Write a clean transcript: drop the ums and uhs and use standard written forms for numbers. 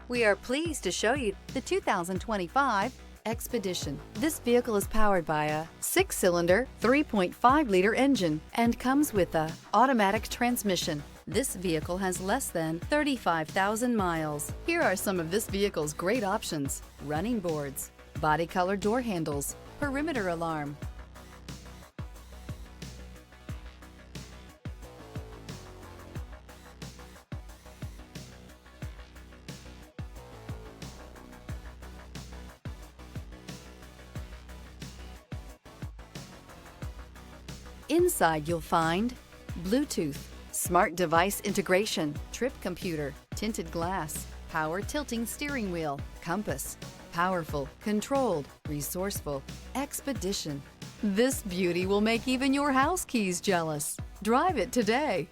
We are pleased to show you the 2025 Expedition. This vehicle is powered by a 6-cylinder, 3.5-liter engine and comes with a automatic transmission. This vehicle has less than 35,000 miles. Here are some of this vehicle's great options: running boards, body color door handles, perimeter alarm. Inside you'll find Bluetooth, smart device integration, trip computer, tinted glass, power tilting steering wheel, compass, powerful, controlled, resourceful, Expedition. This beauty will make even your house keys jealous. Drive it today.